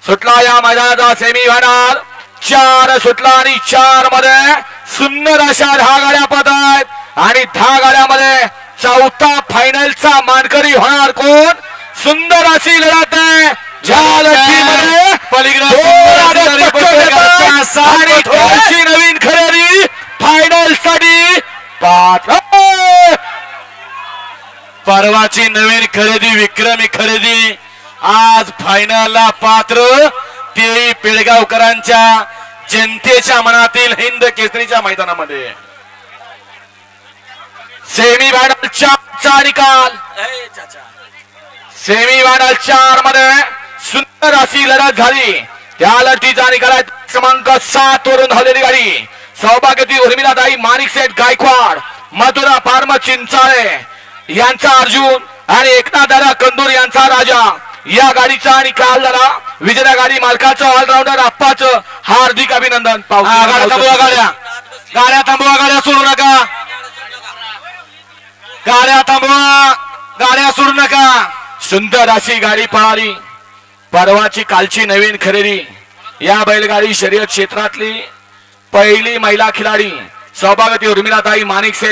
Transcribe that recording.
सुटला या मैदानाचा semi final 4 सुटला आणि 4 मध्ये सुंदर अशा 10 गाड्या पळत आहेत आणि 10 गाड्यामध्ये चौथा फायनलचा मानकरी होणार कोण? सुंदर अशी लढत आहे ज्या लढतीमध्ये नवीन खरेदी फायनल साठी परवाची नवीन खरेदी विक्रमी खरेदी आज फायनलला पात्र तेही पेडगावकरांच्या जनतेच्या मनातील हिंद केसरीच्या मैदानामध्ये सेमी फायनल 4चा निकाल सेमी फायनल 4 मध्ये सुंदर अशी लढत झाली त्या लढतीचा निकाल क्रमांक 7 वरून धावलेली गाडी सौभाग्यवती उर्मिलाताई माणिकशेठ गायकवाड मधुरा फार्म चिंचाळे यांचा अर्जुन आणि एकनाथदादा कंदूर यांचा राजा या गाडीचा निकाल झाला विजेत्या गाडी मालकाचं ऑलराऊंडर आप्पाचं हार्दिक अभिनंदन. गाड्या थांबवा गाड्या थांबवा गाड्या सोडू नका गाड्या थांबवा गाड्या सोडू नका. सुंदर अशी गाडी पळाली परवाची कालची नवीन खरेदी या बैलगाडी शर्यत क्षेत्रातली पहिली महिला खिलाडी सौभाग्यवती उर्मिलाताई माणिकशेठ